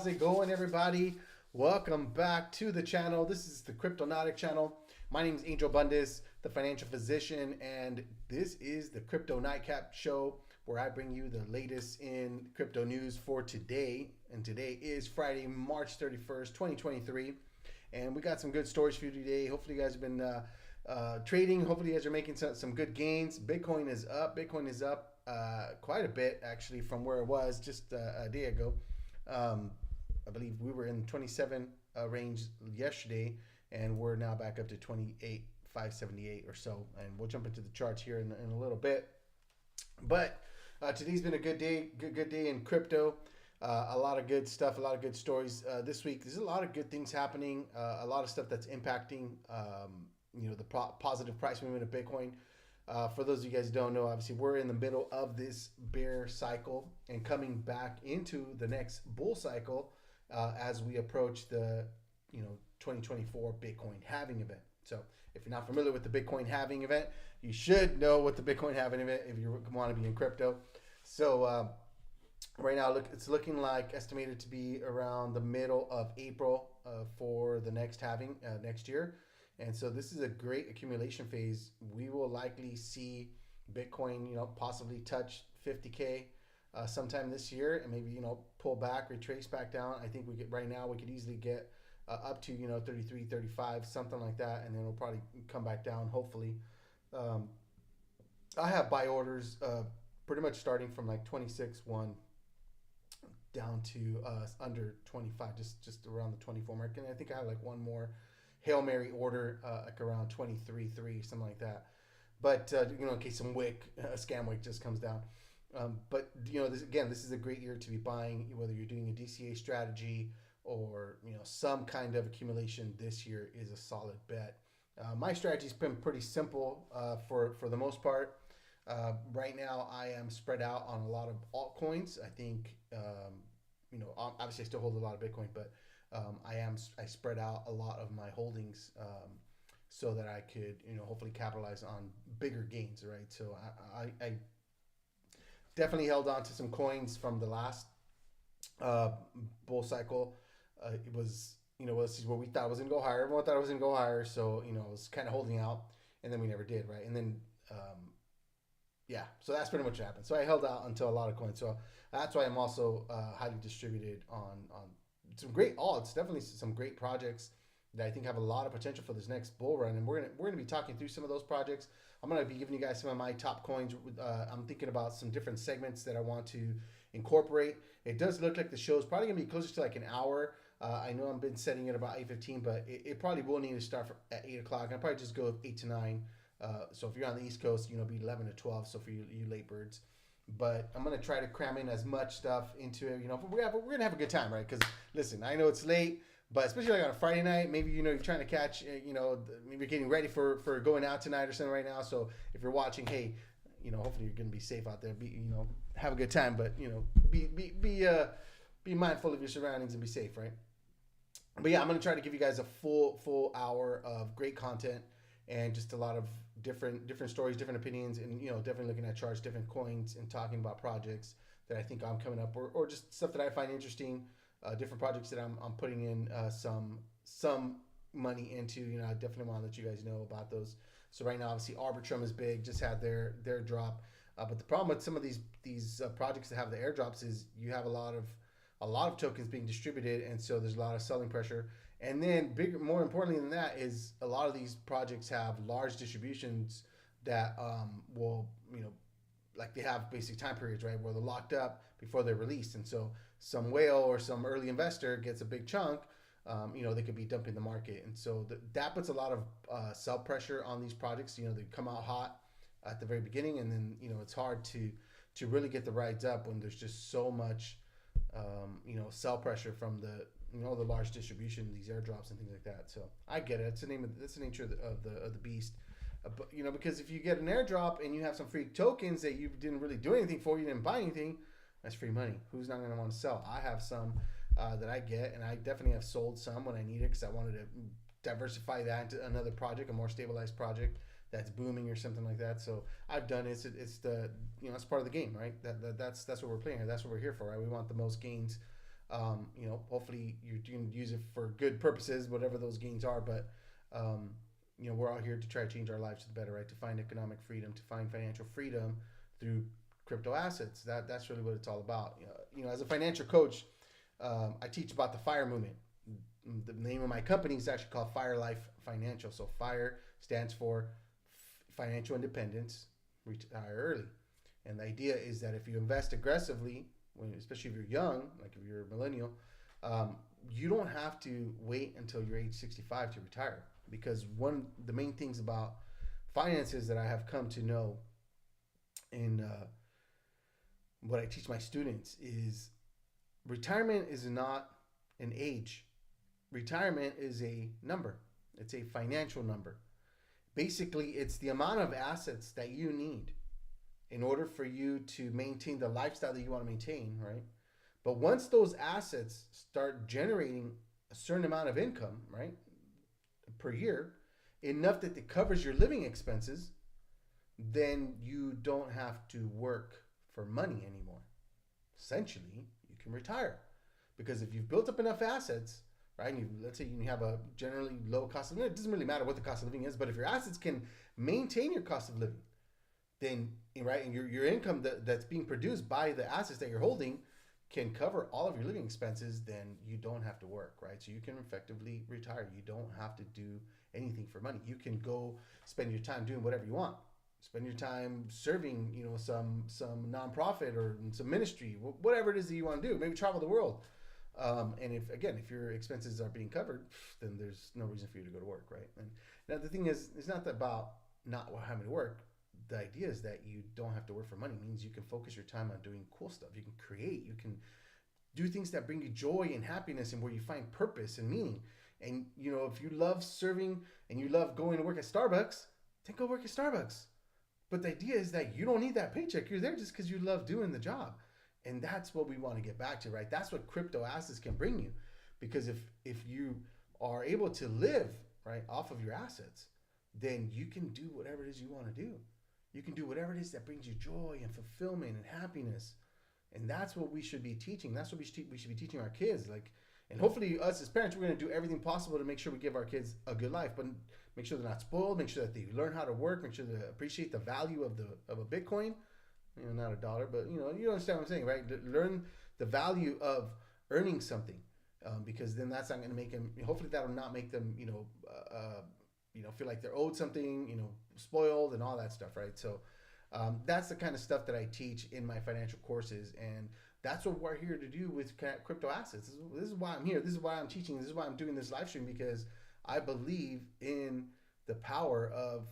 How's it going, everybody? Welcome back to the channel. This is the Cryptonautic channel. My name is Angel Bundes, the financial physician, and this is the Crypto Nightcap show where I bring you the latest in crypto news for today. And today is Friday, March 31st, 2023. And we got some good stories for you today. Hopefully you guys have been trading. Hopefully you guys are making some good gains. Bitcoin is up. Bitcoin is up quite a bit, actually, from where it was just a day ago. I believe we were in 27 range yesterday, and we're now back up to 28,578 or so. And we'll jump into the charts here in a little bit. But today's been a good day in crypto. A lot of good stuff, a lot of good stories this week. There's a lot of good things happening, a lot of stuff that's impacting, the positive price movement of Bitcoin. For those of you guys who don't know, obviously we're in the middle of this bear cycle and coming back into the next bull cycle as we approach the 2024 Bitcoin halving event. So if you're not familiar with the Bitcoin halving event, you should know what the Bitcoin halving event if you want to be in crypto. So right now, it's looking like estimated to be around the middle of April for the next halving next year. And so this is a great accumulation phase. We will likely see Bitcoin, possibly touch 50K sometime this year, and maybe, pull back, retrace back down. I think we could easily get up to, 33, 35, something like that. And then it'll probably come back down, hopefully. I have buy orders pretty much starting from like 26.1 down to under 25, just around the 24 mark. And I think I have like one more Hail Mary order like around 23.3, something like that. But in case some scam wick just comes down. But this is a great year to be buying, whether you're doing a DCA strategy or some kind of accumulation. This year is a solid bet. My strategy's been pretty simple for the most part. Right now, I am spread out on a lot of altcoins. I think obviously I still hold a lot of Bitcoin, but I spread out a lot of my holdings so that I could hopefully capitalize on bigger gains, right? So I definitely held on to some coins from the last bull cycle. It was where we thought it was gonna go higher. Everyone thought it was gonna go higher, so I was kind of holding out, and then we never did, right? And then so that's pretty much what happened. So I held out until a lot of coins. So that's why I'm also highly distributed on some great alts, definitely some great projects that I think have a lot of potential for this next bull run. And we're gonna be talking through some of those projects. I'm gonna be giving you guys some of my top coins. I'm thinking about some different segments that I want to incorporate. It does look like the show is probably gonna be closer to like an hour. I know I've been setting it about 8:15, but it probably will need to start at 8 o'clock. I'll probably just go 8 to 9. So if you're on the East Coast, be 11 to 12. So for you late birds. But I'm going to try to cram in as much stuff into it. We're going to have a good time, right? Because, listen, I know it's late, but especially like on a Friday night, maybe, you're trying to catch, maybe you're getting ready for going out tonight or something right now. So if you're watching, hey, hopefully you're going to be safe out there. Have a good time, but, be mindful of your surroundings and be safe, right? But yeah, I'm going to try to give you guys a full hour of great content and just a lot of different stories, different opinions, and definitely looking at charts, different coins, and talking about projects that I think I'm coming up, or just stuff that I find interesting, different projects that I'm putting in some money into. I definitely want to let you guys know about those. So right now, obviously, Arbitrum is big, just had their drop, but the problem with some of these projects that have the airdrops is you have a lot of tokens being distributed, and so there's a lot of selling pressure. And then more importantly than that is a lot of these projects have large distributions that will, like they have basic time periods, right, where they're locked up before they're released. And so some whale or some early investor gets a big chunk, they could be dumping the market. And so that puts a lot of sell pressure on these projects. They come out hot at the very beginning, and then, it's hard to really get the rides up when there's just so much, sell pressure from the large distribution, these airdrops and things like that. So I get it. That's the nature of the beast. But because if you get an airdrop and you have some free tokens that you didn't really do anything for, you didn't buy anything, that's free money. Who's not going to want to sell? I have some that I get, and I definitely have sold some when I need it because I wanted to diversify that into another project, a more stabilized project that's booming or something like that. So I've done it. It's the it's part of the game, right? That's what we're playing here. That's what we're here for, right? We want the most gains Hopefully you can use it for good purposes, whatever those gains are. But um, we're all here to try to change our lives to the better, right? To find economic freedom, to find financial freedom through crypto assets. That's really what it's all about. As a financial coach, I teach about the FIRE movement. The name of my company is actually called Fire Life Financial. So FIRE stands for financial independence, retire early. And the idea is that if you invest aggressively, especially if you're young, like if you're a millennial, you don't have to wait until you're age 65 to retire. Because one of the main things about finances that I have come to know in what I teach my students is retirement is not an age. Retirement is a number. It's a financial number. Basically, it's the amount of assets that you need in order for you to maintain the lifestyle that you want to maintain, right? But once those assets start generating a certain amount of income, right, per year, enough that it covers your living expenses, then you don't have to work for money anymore. Essentially, you can retire. Because if you've built up enough assets, right, and let's say you have a generally low cost of living, it doesn't really matter what the cost of living is, but if your assets can maintain your cost of living, then, right, and your income that's being produced by the assets that you're holding can cover all of your living expenses, then you don't have to work, right? So you can effectively retire. You don't have to do anything for money. You can go spend your time doing whatever you want. Spend your time serving, some nonprofit or some ministry, whatever it is that you want to do. Maybe travel the world. And if your expenses are being covered, then there's no reason for you to go to work, right? And now the thing is, it's not about not having to work. The idea is that you don't have to work for money. It means you can focus your time on doing cool stuff. You can create. You can do things that bring you joy and happiness and where you find purpose and meaning. And, if you love serving and you love going to work at Starbucks, then go work at Starbucks. But the idea is that you don't need that paycheck. You're there just because you love doing the job. And that's what we want to get back to, right? That's what crypto assets can bring you. Because if you are able to live, right, off of your assets, then you can do whatever it is you want to do. You can do whatever it is that brings you joy and fulfillment and happiness. And that's what we should be teaching. That's what we should be teaching our kids. And hopefully us as parents, we're going to do everything possible to make sure we give our kids a good life, but make sure they're not spoiled, make sure that they learn how to work, make sure they appreciate the value of a Bitcoin, not a dollar, but you understand what I'm saying, right? Learn the value of earning something, because then that's not going to make them, hopefully that will not make them, feel like they're owed something, spoiled and all that stuff, right? So that's the kind of stuff that I teach in my financial courses, and that's what we're here to do with crypto assets. This is why I'm here. This is why I'm teaching. This is why I'm doing this live stream, because I believe in the power of,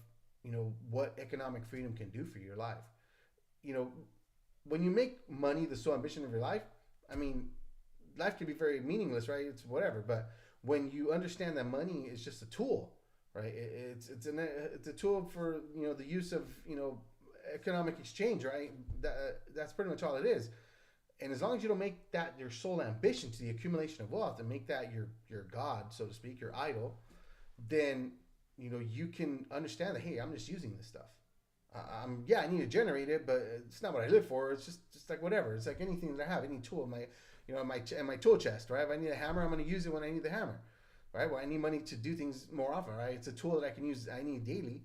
what economic freedom can do for your life. When you make money the sole ambition of your life, life can be very meaningless, right? It's whatever. But when you understand that money is just a tool, right? It's a tool for the use of economic exchange, right? That's pretty much all it is. And as long as you don't make that your sole ambition to the accumulation of wealth and make that your god, so to speak, your idol, then you can understand that, hey, I'm just using this stuff. I need to generate it, but it's not what I live for. It's just like whatever. It's like anything that I have, any tool in my tool chest, right? If I need a hammer, I'm going to use it when I need the hammer, right? Well, I need money to do things more often, right? It's a tool that I can use. I need daily,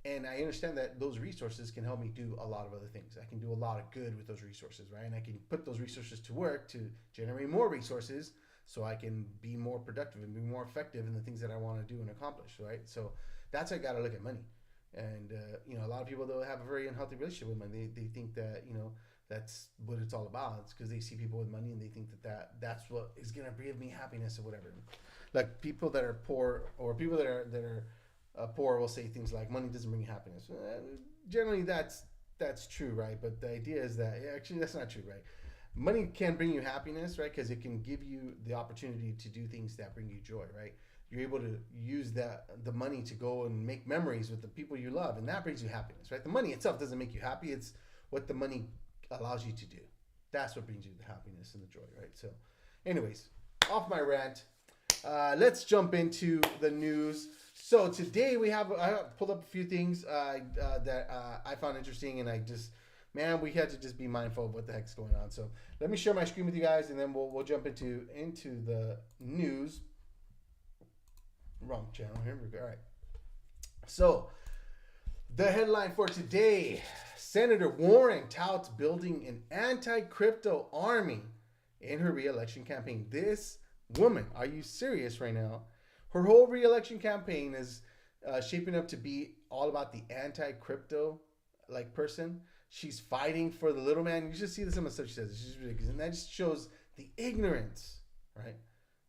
and I understand that those resources can help me do a lot of other things. I can do a lot of good with those resources, right? And I can put those resources to work to generate more resources, so I can be more productive and be more effective in the things that I want to do and accomplish, right? So that's how I got to look at money. And, a lot of people, they'll have a very unhealthy relationship with money. They think that, that's what it's all about. It's because they see people with money and they think that's what is going to bring me happiness or whatever. Like people that are poor, or people that are poor will say things like money doesn't bring you happiness. Generally, that's true, right? But the idea is that actually that's not true, right? Money can bring you happiness, right? Because it can give you the opportunity to do things that bring you joy, right? You're able to use the money to go and make memories with the people you love, and that brings you happiness, right? The money itself doesn't make you happy. It's what the money allows you to do. That's what brings you the happiness and the joy, right? So anyways, off my rant. Let's jump into the news. So today I pulled up a few things that I found interesting, and man, we had to just be mindful of what the heck's going on. So let me share my screen with you guys, and then we'll jump into the news. Wrong channel. Here we go. All right. So the headline for today: Senator Warren touts building an anti-crypto army in her re-election campaign. This woman, are you serious right now? Her whole re-election campaign is shaping up to be all about the anti-crypto like person. She's fighting for the little man. You just see this in stuff she says. It's just ridiculous, and that just shows the ignorance, right?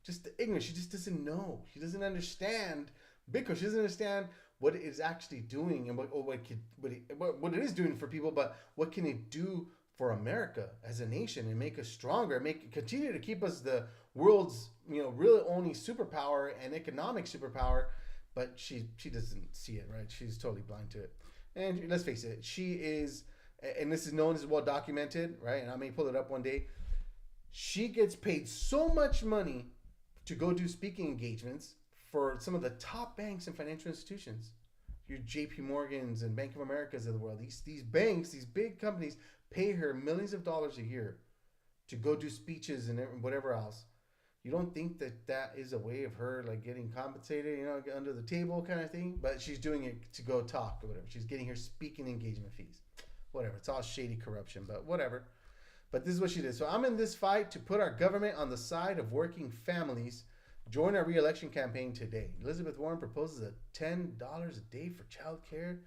Just the ignorance. She just doesn't know. She doesn't understand Bitcoin. She doesn't understand what it is actually doing and what it is doing for people, but what can it do for America as a nation and make us stronger, continue to keep us the world's really only superpower and economic superpower. But she doesn't see it, right? She's totally blind to it. And let's face it, she is, and this is known as well documented, right? And I may pull it up one day. She gets paid so much money to go do speaking engagements for some of the top banks and financial institutions. Your JP Morgans and Bank of Americas of the world. These banks, these big companies pay her millions of dollars a year to go do speeches and whatever else. You don't think that is a way of her like getting compensated, under the table kind of thing? But she's doing it to go talk or whatever. She's getting her speaking engagement fees. Whatever. It's all shady corruption, but whatever. But this is what she did. So I'm in this fight to put our government on the side of working families. Join our re-election campaign today. Elizabeth Warren proposes a $10 a day for child care.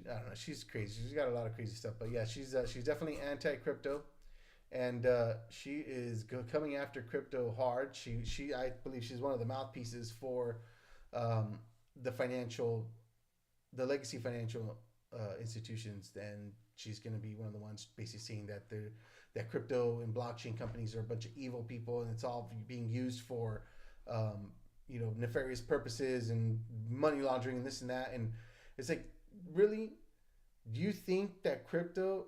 I don't know. She's crazy. She's got a lot of crazy stuff. But yeah, she's definitely anti-crypto. And she is coming after crypto hard. I believe she's one of the mouthpieces for the legacy financial institutions. And she's going to be one of the ones basically saying that crypto and blockchain companies are a bunch of evil people, and it's all being used for nefarious purposes and money laundering and this and that. And it's like, really, do you think that crypto,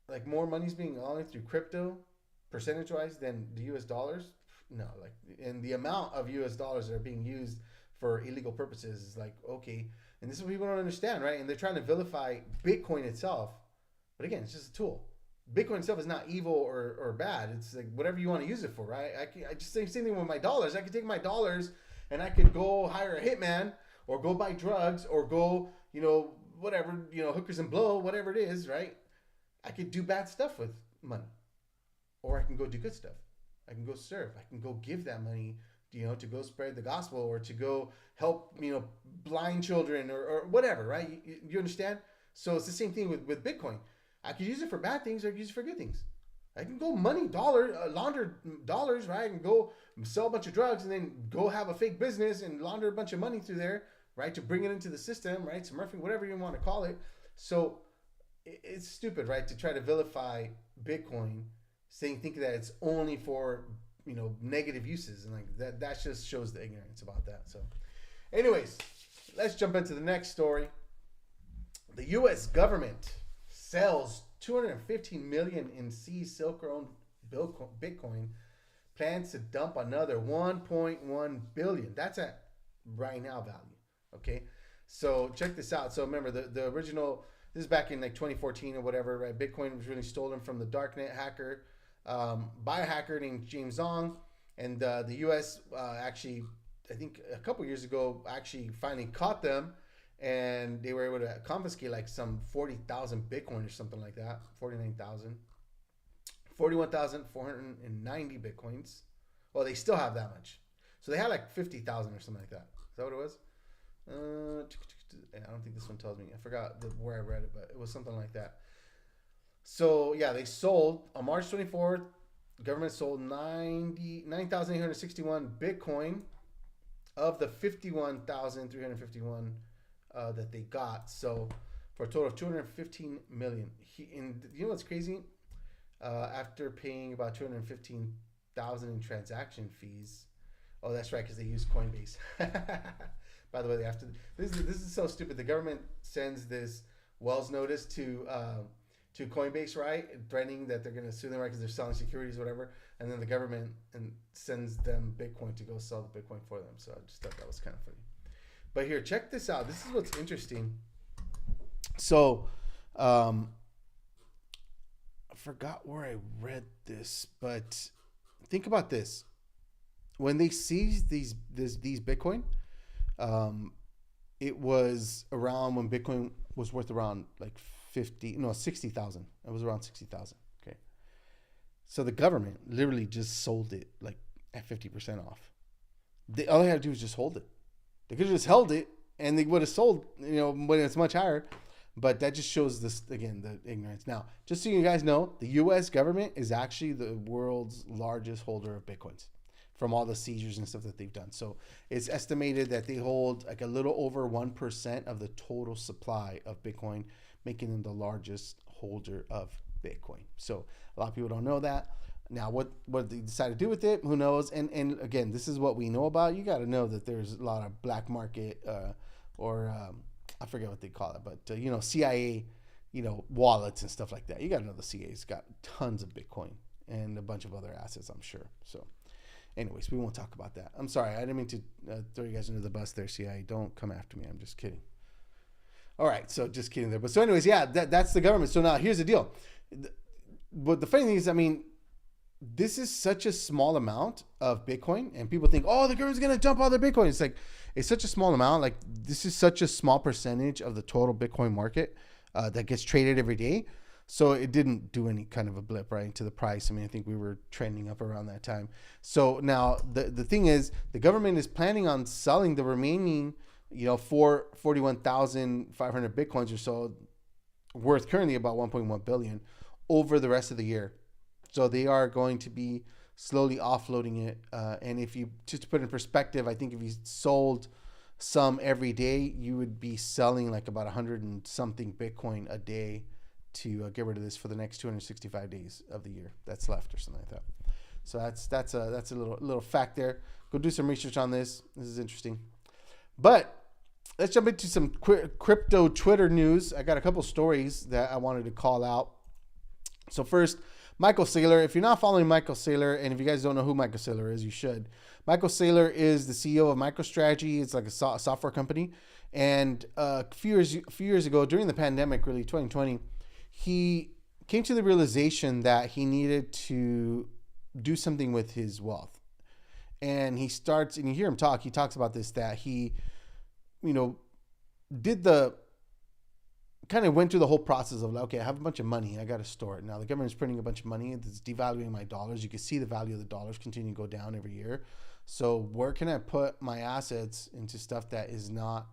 like more money's being laundered through crypto percentage wise than the US dollars? No, like, and the amount of US dollars that are being used for illegal purposes is like, okay. And this is what people don't understand, right? And they're trying to vilify Bitcoin itself. But again, it's just a tool. Bitcoin itself is not evil or bad. It's like whatever you want to use it for, right? I just say same thing with my dollars. I could take my dollars and I could go hire a hitman or go buy drugs or go, whatever, hookers and blow, whatever it is, right? I could do bad stuff with money, or I can go do good stuff. I can go serve. I can go give that money, to go spread the gospel or to go help, blind children or whatever, right? You understand? So it's the same thing with Bitcoin. I could use it for bad things or I could use it for good things. I can go launder dollars, right? I can go sell a bunch of drugs and then go have a fake business and launder a bunch of money through there, right? To bring it into the system, right? Smurfing, whatever you want to call it. So it's stupid, right? To try to vilify Bitcoin, thinking that it's only for, negative uses. And like that just shows the ignorance about that. So anyways, let's jump into the next story. The U.S. government sells 215 million in Silk-owned Bitcoin, plans to dump another 1.1 billion. That's at right now value. Okay, so check this out. So remember the original. This is back in like 2014 or whatever, right? Bitcoin was really stolen from the darknet hacker by a hacker named James Zong, and the U.S. Actually, I think a couple years ago, actually finally caught them. And they were able to confiscate like some 40,000 Bitcoin or something like that. 41,490 Bitcoins. Well, they still have that much. So they had like 50,000 or something like that. Is that what it was? I don't think this one tells me. I forgot where I read it, but it was something like that. So yeah, they sold on March 24th. The government sold 9,861 Bitcoin of the 51,351 that they got, so for a total of 215 million. And you know what's crazy? After paying about 215,000 in transaction fees. Oh, that's right, because they use Coinbase. By the way, this is so stupid. The government sends this Wells notice to Coinbase, right, threatening that they're going to sue them, right, because they're selling securities, or whatever. And then the government sends them Bitcoin to go sell the Bitcoin for them. So I just thought that was kind of funny. But here, check this out. This is what's interesting. So, I forgot where I read this, but think about this: when they seized these Bitcoin, um, it was around when Bitcoin was worth around like 60,000. It was around 60,000. Okay, so the government literally just sold it like at 50% off. All they had to do was just hold it. They could have just held it, and they would have sold, when it's much higher. But that just shows this, again, the ignorance. Now, just so you guys know, the U.S. government is actually the world's largest holder of Bitcoins from all the seizures and stuff that they've done. So it's estimated that they hold like a little over 1% of the total supply of Bitcoin, making them the largest holder of Bitcoin. So a lot of people don't know that. Now, what they decide to do with it, who knows? And again, this is what we know about. You got to know that there's a lot of black market I forget what they call it, but CIA, wallets and stuff like that. You got to know the CIA's got tons of Bitcoin and a bunch of other assets, I'm sure. So, anyways, we won't talk about that. I'm sorry, I didn't mean to throw you guys under the bus there, CIA. Don't come after me. I'm just kidding. All right, so just kidding there. But so, anyways, yeah, that's the government. So now here's the deal. But the funny thing is, I mean, this is such a small amount of Bitcoin, and people think, oh, the government's going to dump all their Bitcoin. It's like, it's such a small amount. Like, this is such a small percentage of the total Bitcoin market that gets traded every day. So it didn't do any kind of a blip, right, to the price. I mean, I think we were trending up around that time. So now the thing is, the government is planning on selling the remaining, 41,500 Bitcoins or so, worth currently about 1.1 billion over the rest of the year. So they are going to be slowly offloading it. And if you, just to put it in perspective, I think if you sold some every day, you would be selling like about 100 and something Bitcoin a day to get rid of this for the next 265 days of the year that's left, or something like that. So that's a little fact there. Go do some research on this. This is interesting. But let's jump into some crypto Twitter news. I got a couple stories that I wanted to call out. So first, Michael Saylor. If you're not following Michael Saylor, and if you guys don't know who Michael Saylor is, you should. Michael Saylor is the CEO of MicroStrategy. It's like a software company. And a few years ago, during the pandemic, really 2020, he came to the realization that he needed to do something with his wealth. And he starts, and you hear him talk, he talks about this, that he, kind of went through the whole process of like, okay, I have a bunch of money, I got to store it. Now the government's printing a bunch of money, it's devaluing my dollars. You can see the value of the dollars continue to go down every year. So where can I put my assets into stuff that is not,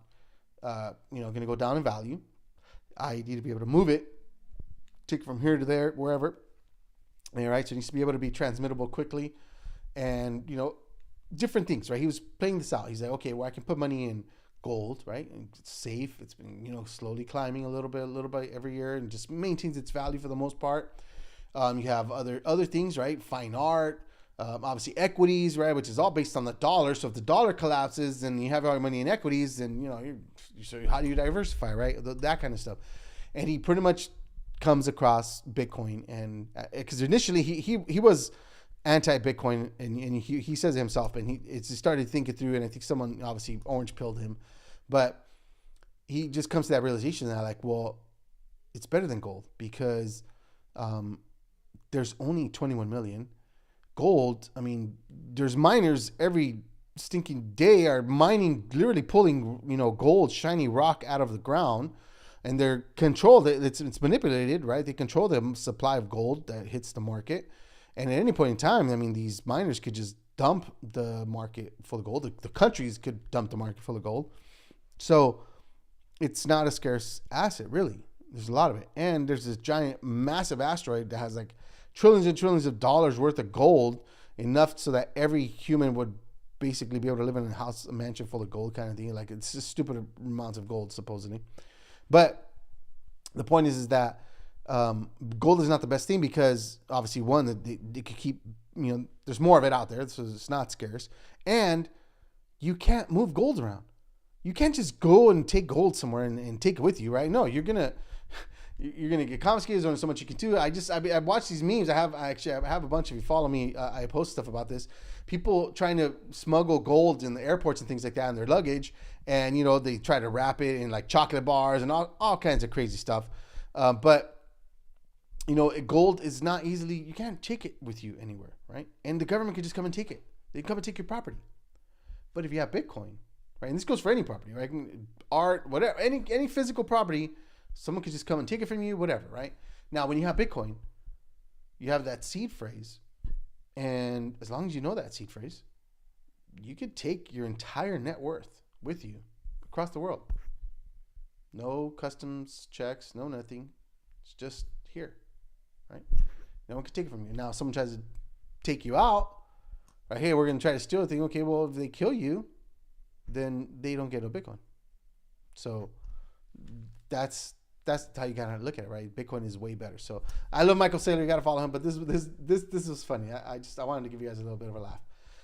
going to go down in value? I need to be able to move it, take it from here to there, wherever. All right, so it needs to be able to be transmittable quickly, and different things, right? He was playing this out. He's like, okay, well, I can put money in gold, right? And it's safe. It's been, slowly climbing a little bit every year, and just maintains its value for the most part. You have other things, right? Fine art, obviously equities, right? Which is all based on the dollar. So if the dollar collapses and you have all your money in equities, then, so how do you diversify, right? That kind of stuff. And he pretty much comes across Bitcoin, and because initially he was anti-Bitcoin, and he says it himself, and he started thinking through, and I think someone obviously orange pilled him, but he just comes to that realization that like, well, it's better than gold because there's only 21 million. Gold, I mean, there's miners every stinking day are mining, literally pulling gold, shiny rock out of the ground, and they're controlled. It's manipulated, right? They control the supply of gold that hits the market. And at any point in time, I mean, these miners could just dump the market full of gold. The countries could dump the market full of gold. So it's not a scarce asset, really. There's a lot of it. And there's this giant, massive asteroid that has like trillions and trillions of dollars worth of gold, enough so that every human would basically be able to live in a mansion full of gold kind of thing. Like, it's just stupid amounts of gold, supposedly. But the point is that gold is not the best thing because obviously, one, they could keep, there's more of it out there, so it's not scarce, and you can't move gold around. You can't just go and take gold somewhere and take it with you, right? No, you're gonna get confiscated. There's only so much you can do. I watch these memes. I have a bunch. If you follow me, I post stuff about this. People trying to smuggle gold in the airports and things like that in their luggage, and they try to wrap it in like chocolate bars and all kinds of crazy stuff. But gold is not easily, you can't take it with you anywhere, right? And the government could just come and take it. They can come and take your property. But if you have Bitcoin, right, and this goes for any property, right? Art, whatever, any physical property, someone could just come and take it from you, whatever, right? Now, when you have Bitcoin, you have that seed phrase. And as long as you know that seed phrase, you could take your entire net worth with you across the world. No customs checks, no nothing. It's just here, right? No one can take it from you. Now, if someone tries to take you out, right? Hey, we're going to try to steal the thing. Okay, well, if they kill you, then they don't get no Bitcoin. So that's how you gotta look at it, right? Bitcoin is way better. So I love Michael Saylor. You gotta follow him. But this was funny. I wanted to give you guys a little bit of a laugh.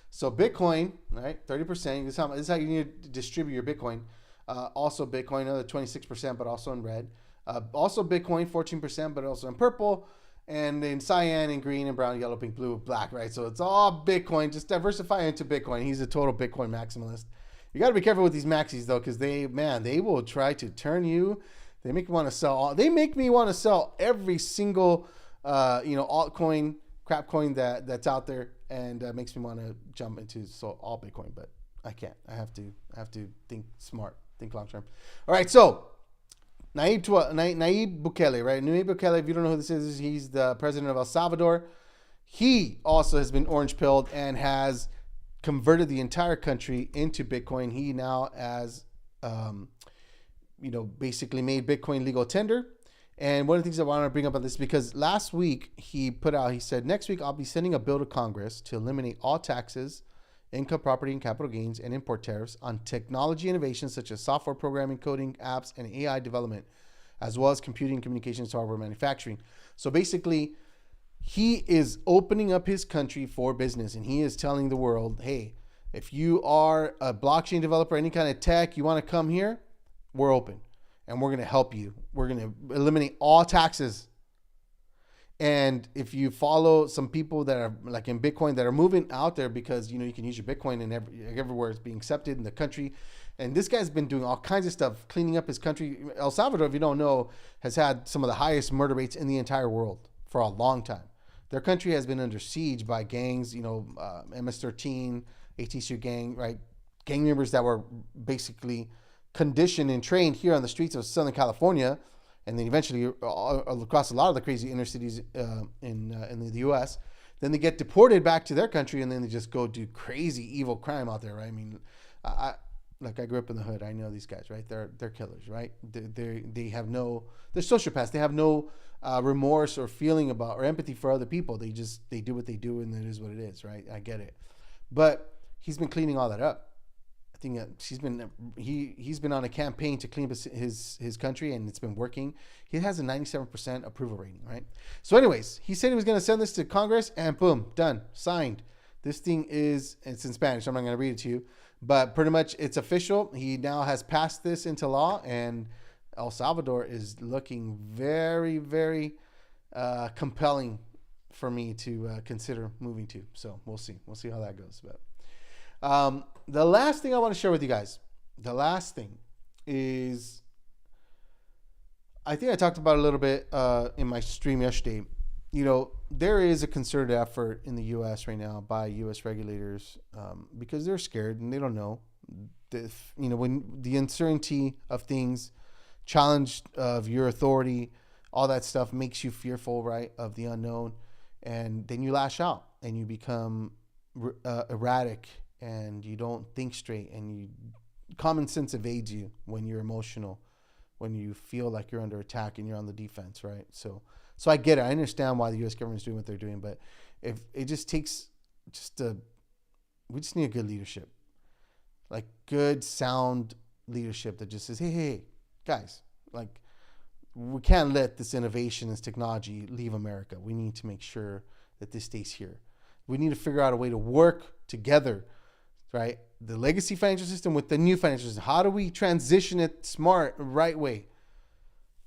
So Bitcoin, right? 30%. This is how you need to distribute your Bitcoin. Also Bitcoin, another 26%, but also in red. Also Bitcoin, 14%, but also in purple. And then cyan and green and brown, yellow, pink, blue, black, right? So it's all Bitcoin. Just diversify into Bitcoin. He's a total Bitcoin maximalist. You got to be careful with these maxis though, because they will try to turn you. They make me want to sell. They make me want to sell every single, altcoin, crap coin that's out there, and makes me want to jump into all Bitcoin. But I can't. I have to think smart, think long term. All right, so Nayib Bukele, right? Nayib Bukele. If you don't know who this is, he's the president of El Salvador. He also has been orange pilled and has converted the entire country into Bitcoin. He now has, basically made Bitcoin legal tender. And one of the things I want to bring up on this, because last week he said, next week I'll be sending a bill to Congress to eliminate all taxes, income, property, and capital gains, and import tariffs on technology innovations such as software programming, coding, apps, and AI development, as well as computing, communications, hardware manufacturing. So basically, he is opening up his country for business, and he is telling the world, hey, if you are a blockchain developer, any kind of tech, you want to come here, we're open, and we're going to help you. We're going to eliminate all taxes. And if you follow some people that are like in Bitcoin that are moving out there, because, you can use your Bitcoin and everywhere it's being accepted in the country. And this guy's been doing all kinds of stuff, cleaning up his country. El Salvador, if you don't know, has had some of the highest murder rates in the entire world for a long time. Their country has been under siege by gangs, MS-13, 18th Street Gang, right? Gang members that were basically conditioned and trained here on the streets of Southern California, and then eventually across a lot of the crazy inner cities in the U.S. Then they get deported back to their country, and then they just go do crazy evil crime out there, right? I mean, I grew up in the hood. I know these guys, right? They're killers, right? They're sociopaths. They have no remorse or feeling about or empathy for other people. They do what they do, and it is what it is, right? I get it, but he's been cleaning all that up. I think he's been on a campaign to clean up his country, and it's been working. He has a 97% approval rating, right? So anyways, he said he was going to send this to Congress, and boom, done, signed. This thing it's in Spanish. I'm not going to read it to you, but pretty much it's official. He now has passed this into law, and El Salvador is looking very, very compelling for me to consider moving to. So we'll see how that goes. But the last thing I want to share with you guys, is, I think I talked about it a little bit in my stream yesterday. There is a concerted effort in the U.S. right now by U.S. regulators because they're scared and they don't know. When the uncertainty of things, challenge of your authority, all that stuff makes you fearful, right, of the unknown. And then you lash out and you become erratic, and you don't think straight, and common sense evades you when you're emotional, when you feel like you're under attack and you're on the defense, right? So I get it. I understand why the U.S. government is doing what they're doing, but if it just takes we just need a good leadership, like good, sound leadership that just says, hey, guys, like, we can't let this innovation, this technology leave America. We need to make sure that this stays here. We need to figure out a way to work together, right? The legacy financial system with the new financial system. How do we transition it smart, right way?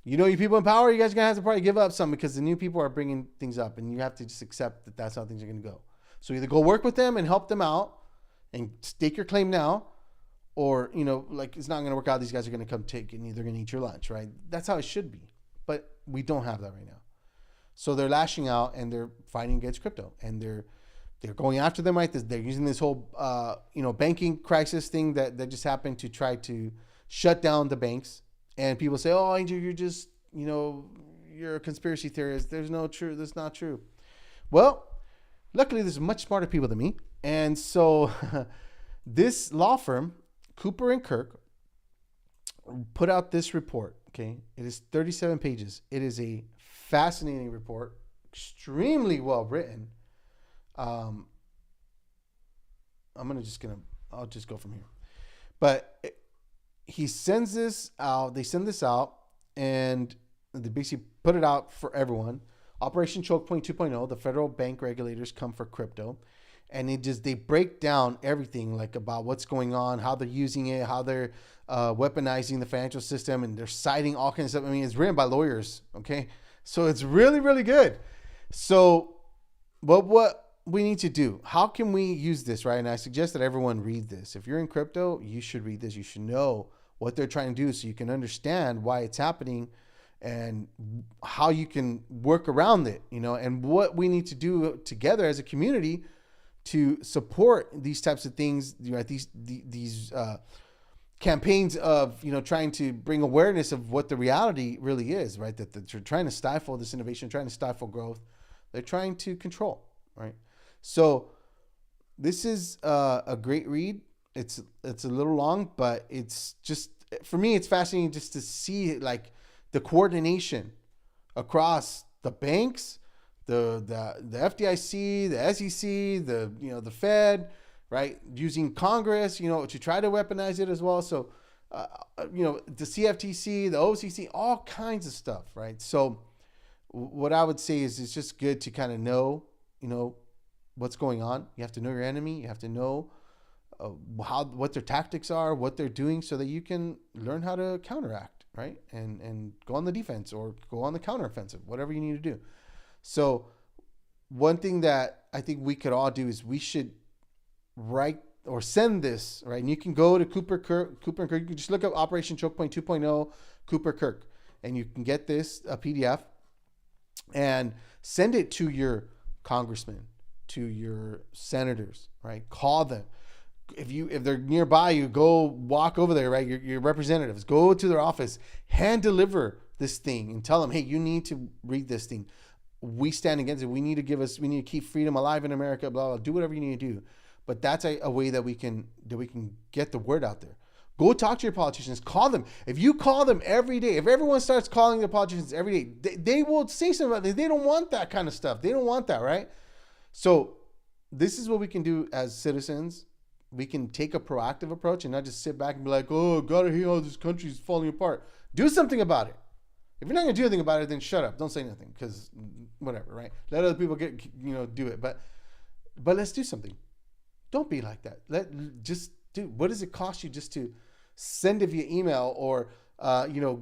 You people in power, you guys are going to have to probably give up some, because the new people are bringing things up, and you have to just accept that that's how things are going to go. So either go work with them and help them out and stake your claim now, or, it's not going to work out. These guys are going to come take, and they're going to eat your lunch, right? That's how it should be. But we don't have that right now. So they're lashing out and they're fighting against crypto, and they're going after them, right? They're using this whole banking crisis thing that just happened to try to shut down the banks. And people say, "Oh, Angel, you're just you're a conspiracy theorist. There's no true. That's not true." Well, luckily, there's much smarter people than me, and so this law firm, Cooper and Kirk, put out this report. Okay, it is 37 pages. It is a fascinating report, extremely well written. I'll just go from here. But he sends this out. They send this out, and they basically put it out for everyone. Operation Choke Point 2.0. The federal bank regulators come for crypto, and they break down everything, like about what's going on, how they're using it, how they're weaponizing the financial system, and they're citing all kinds of stuff. I mean, it's written by lawyers. Okay, so it's really, really good. So, what we need to do, how can we use this, right? And I suggest that everyone read this. If you're in crypto, you should read this. You should know what they're trying to do so you can understand why it's happening and how you can work around it, and what we need to do together as a community to support these types of things, these campaigns of, trying to bring awareness of what the reality really is, right? That they're trying to stifle this innovation, trying to stifle growth. They're trying to control, right? So this is a great read. It's a little long, but it's just, for me, it's fascinating just to see like the coordination across the banks, the FDIC, the SEC, the Fed, right? Using Congress, to try to weaponize it as well. So, the CFTC, the OCC, all kinds of stuff, right? So what I would say is it's just good to kind of know, what's going on. You have to know your enemy. You have to know what their tactics are, what they're doing, so that you can learn how to counteract, right? And go on the defense or go on the counteroffensive, whatever you need to do. So one thing that I think we could all do is we should write or send this, right? And you can go to Cooper and Kirk. You can just look up Operation Choke Point 2.0 Cooper Kirk, and you can get this a PDF and send it to your congressman, to your senators, right? Call them. If they're nearby you, go walk over there, right? Your representatives, go to their office, hand deliver this thing and tell them, hey, you need to read this thing. We stand against it. We need to keep freedom alive in America, blah, blah, do whatever you need to do. But that's a way that we can get the word out there. Go talk to your politicians, call them. If you call them every day, if everyone starts calling the politicians every day, they will say something about it. They don't want that kind of stuff. They don't want that, right? So this is what we can do as citizens. We can take a proactive approach and not just sit back and be like, oh, gotta hear how this country's falling apart. Do something about it. If you're not gonna do anything about it, then shut up. Don't say nothing, because whatever, right? Let other people do it. But let's do something. Don't be like that. Just do. What does it cost you just to send it via email or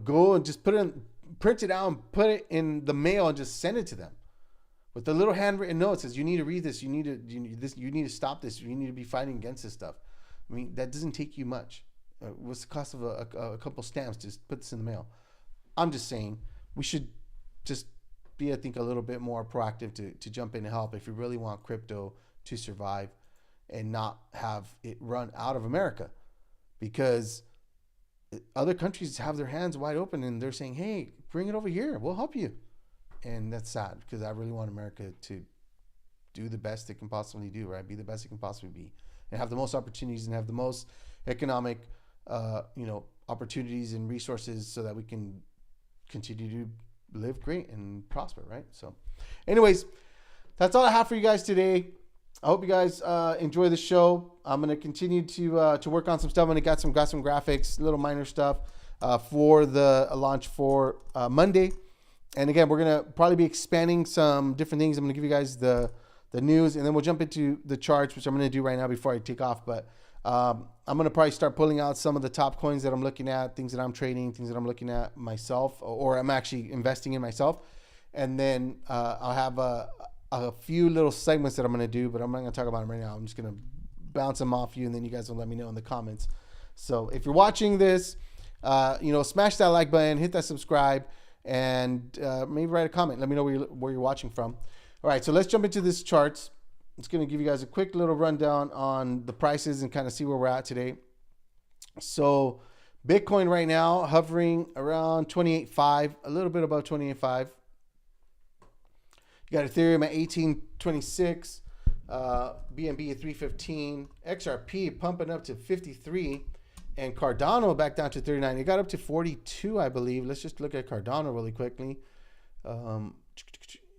go and just print it out and put it in the mail and just send it to them with the little handwritten note that says, you need to read this, you need to stop this, you need to be fighting against this stuff. I mean, that doesn't take you much. What's the cost of a couple stamps? Just put this in the mail. I'm just saying we should just be, I think, a little bit more proactive to jump in and help if you really want crypto to survive and not have it run out of America, because other countries have their hands wide open and they're saying, hey, bring it over here, we'll help you. And that's sad, because I really want America to do the best it can possibly do, right? Be the best it can possibly be, and have the most opportunities and have the most economic, opportunities and resources so that we can continue to live great and prosper, right? So anyways, that's all I have for you guys today. I hope you guys enjoy the show. I'm going to continue to work on some stuff. I'm going to got some graphics, little minor stuff for the launch for Monday. And again, we're going to probably be expanding some different things. I'm going to give you guys the news, and then we'll jump into the charts, which I'm going to do right now before I take off. But I'm going to probably start pulling out some of the top coins that I'm looking at, things that I'm trading, things that I'm looking at myself, or I'm actually investing in myself. And then I'll have a few little segments that I'm going to do, but I'm not going to talk about them right now. I'm just going to bounce them off you, and then you guys will let me know in the comments. So if you're watching this, smash that like button, hit that subscribe, and maybe write a comment. Let me know where you're watching from. All right, so let's jump into this charts. It's going to give you guys a quick little rundown on the prices and kind of see where we're at today. So Bitcoin right now hovering around 28.5, a little bit above 28.5. You got Ethereum at 1826, BNB at 315, XRP pumping up to 53, and Cardano back down to 39. It got up to 42, I believe. Let's just look at Cardano really quickly.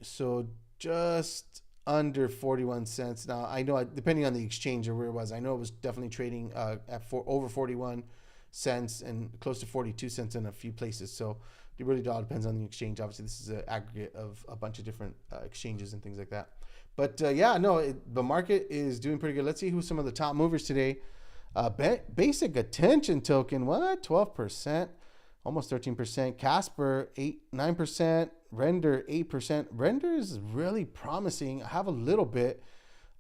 So just under 41 cents. Now, I know, depending on the exchange or where it was, I know it was definitely trading at over 41 cents and close to 42 cents in a few places. So it really all depends on the exchange. Obviously, this is an aggregate of a bunch of different exchanges and things like that. But the market is doing pretty good. Let's see who's some of the top movers today. Basic attention token, what? 12%, almost 13%. Casper, 9%. Render, 8%. Render is really promising. I have a little bit.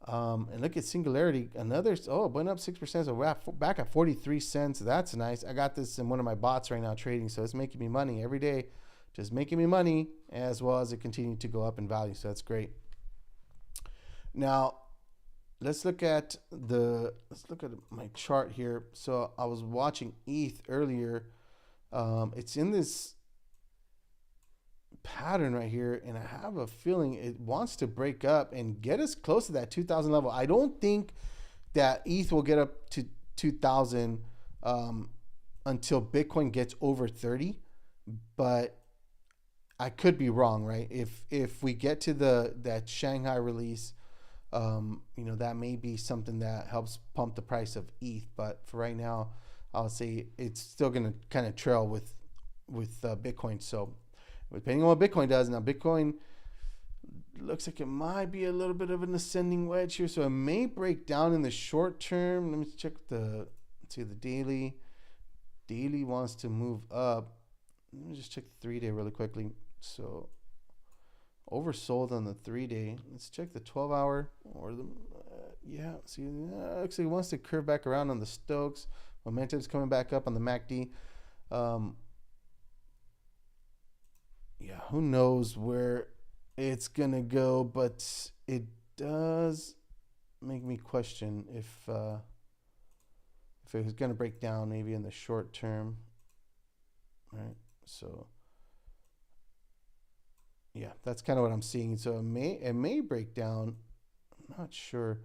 And look at Singularity. Another, it went up 6%. So we're back at 43 cents. That's nice. I got this in one of my bots right now trading. So it's making me money every day. Just making me money, as well as it continued to go up in value. So that's great. Now, let's look at my chart here. So I was watching ETH earlier. It's in this pattern right here, and I have a feeling it wants to break up and get us close to that 2,000 level. I don't think that ETH will get up to 2,000 until Bitcoin gets over 30, but I could be wrong, right? If we get to that Shanghai release, that may be something that helps pump the price of ETH. But for right now, I'll say it's still going to kind of trail with Bitcoin. So depending on what Bitcoin does. Now, Bitcoin looks like it might be a little bit of an ascending wedge here. So it may break down in the short term. Let me check the daily. Daily wants to move up. Let me just check the 3-day really quickly. So oversold on the 3-day. Let's check the 12-hour or the actually wants to curve back around on the Stokes. Momentum's coming back up on the MACD. Who knows where it's gonna go, but it does make me question if it was gonna break down maybe in the short term. All right, so that's kind of what I'm seeing. So it may break down. I'm not sure.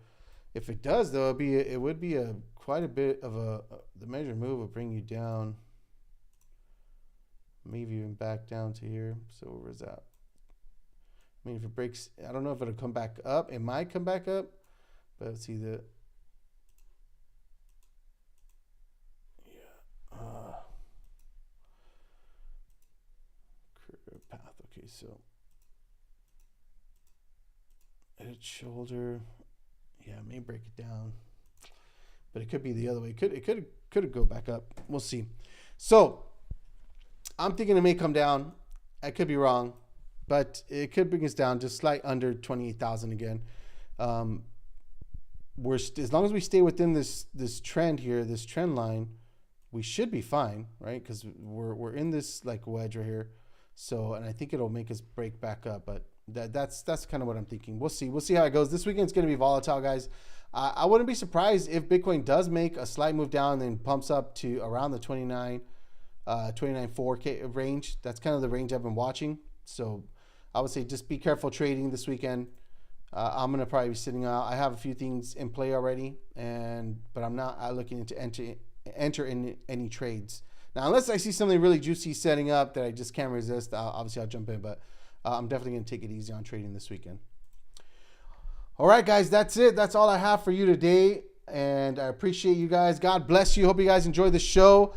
If it does, though, it would be quite a bit of the measure move will bring you down. Maybe even back down to here. So where's that? I mean, if it breaks, I don't know if it'll come back up. It might come back up, but let's see the. Curve path. Okay, so head shoulder. Yeah, it may break it down, but it could be the other way. It could go back up. We'll see. So I'm thinking it may come down. I could be wrong, but it could bring us down just slight under 28,000 again. As long as we stay within this trend here, this trend line, we should be fine, right? Because we're in this like wedge right here. So, and I think it'll make us break back up, but that's kind of what I'm thinking. We'll see how it goes. This weekend's going to be volatile, guys. I wouldn't be surprised if Bitcoin does make a slight move down and then pumps up to around the 29.4K range. That's kind of the range I've been watching. So I would say just be careful trading this weekend. I'm going to probably be sitting out. I have a few things in play already, but I'm not looking to enter in any trades. Now, unless I see something really juicy setting up that I just can't resist, obviously I'll jump in, but I'm definitely going to take it easy on trading this weekend. All right, guys, that's it. That's all I have for you today, and I appreciate you guys. God bless you. Hope you guys enjoy the show.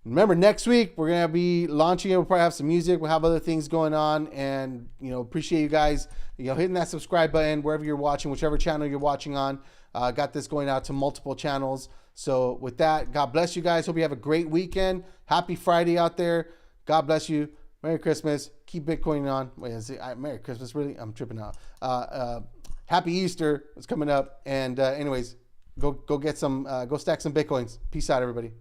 Remember, next week, we're going to be launching it. We'll probably have some music. We'll have other things going on, and, appreciate you guys, hitting that subscribe button wherever you're watching, whichever channel you're watching on. Got this going out to multiple channels. So with that, God bless you guys. Hope you have a great weekend. Happy Friday out there. God bless you. Merry Christmas. Keep Bitcoin on. Merry Christmas, really? I'm tripping out. Happy Easter. It's coming up. And anyways, go get some, go stack some Bitcoins. Peace out, everybody.